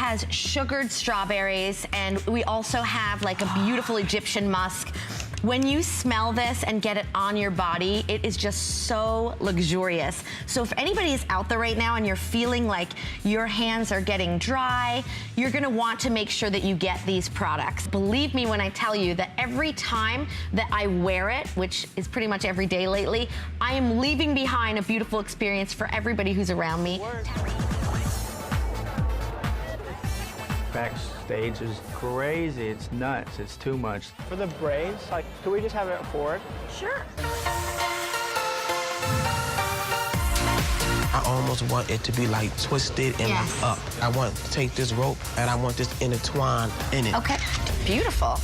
Has sugared strawberries, and we also have like a beautiful Egyptian musk. When you smell this and get it on your body, it is just so luxurious. So if anybody is out there right now and you're feeling like your hands are getting dry, you're gonna want to make sure that you get these products. Believe me when I tell you that every time that I wear it, which is pretty much every day lately, I am leaving behind a beautiful experience for everybody who's around me. Backstage is crazy. It's nuts. It's too much. For the braids, like, could we just have it forward? Sure. I almost want it to be like twisted and like up. I want to take this rope and I want this intertwined in it. Okay, beautiful.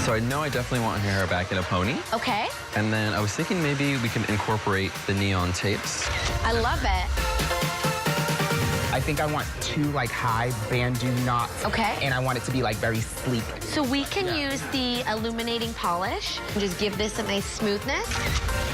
So I know I definitely want her hair back in a pony. Okay. And then I was thinking maybe we can incorporate the neon tapes. I love it. I think I want two like high bandeau knots. Okay. And I want it to be like very sleek. So we can use the illuminating polish and just give this a nice smoothness.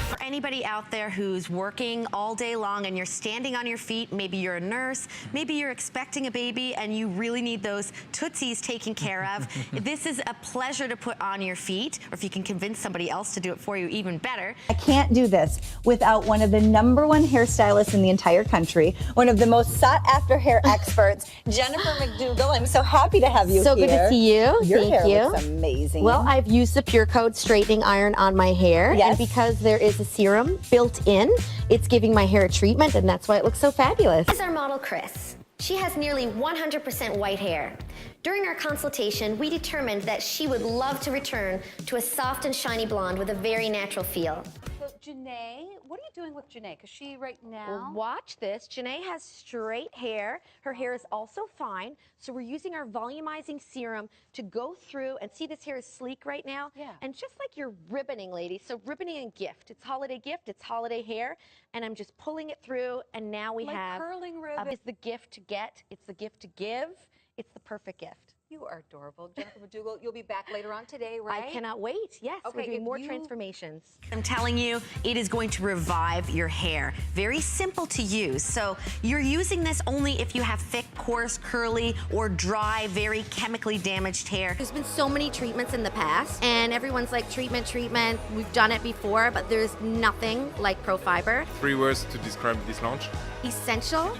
For anybody out there who's working all day long and you're standing on your feet, maybe you're a nurse, maybe you're expecting a baby and you really need those tootsies taken care of, this is a pleasure to put on your feet, or if you can convince somebody else to do it for you, even better. I can't do this without one of the #1 hairstylists in the entire country, one of the most sought-after hair experts, Jennifer McDougall. I'm so happy to have you So here. good to see you. Your Thank hair you. looks amazing. Well, I've used the Pure Coat straightening iron on my hair, Yes. and because there is a serum built in, it's giving my hair a treatment, and that's why it looks so fabulous. This is our model, Chris. She has nearly 100% white hair. During our consultation, we determined that she would love to return to a soft and shiny blonde with a very natural feel. So, Janae, what are you doing with Janae? Because she right now... Well, watch this. Janae has straight hair. Her hair is also fine. So we're using our volumizing serum to go through and see this hair is sleek right now. Yeah. And just like you're ribboning, ladies. So ribboning and gift. It's holiday gift. It's holiday hair. And I'm just pulling it through. And now we Like have... curling ribbon. It's the gift to get. It's the gift to give. It's the perfect gift. You are adorable. Jennifer McDougall, you'll be back later on today, right? I cannot wait. Yes, Okay, we're doing if more you- transformations. I'm telling you, it is going to revive your hair. Very simple to use. So you're using this only if you have thick, coarse, curly, or dry, very chemically damaged hair. There's been so many treatments in the past, and everyone's like, treatment, treatment. We've done it before, but there's nothing like ProFiber. 3 words to describe this launch. Essential,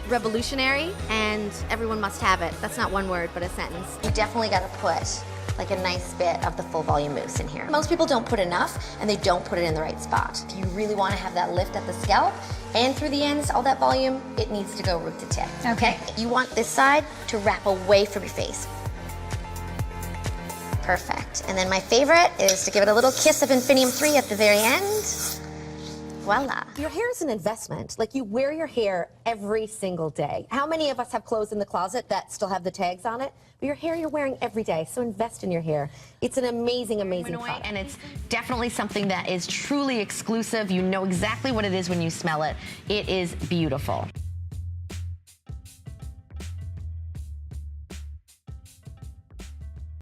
revolutionary, and everyone must have it. That's not one word, but a sentence. You definitely got to put like a nice bit of the full volume mousse in here. Most people don't put enough, and they don't put it in the right spot. If you really want to have that lift at the scalp and through the ends, all that volume, it needs to go root to tip. Okay. You want this side to wrap away from your face. Perfect. And then my favorite is to give it a little kiss of Infinium 3 at the very end. Voila. Your hair is an investment. Like, you wear your hair every single day. How many of us have clothes in the closet that still have the tags on it? But your hair you're wearing every day, so invest in your hair. It's an amazing, amazing product. And it's definitely something that is truly exclusive. You know exactly what it is when you smell it. It is beautiful.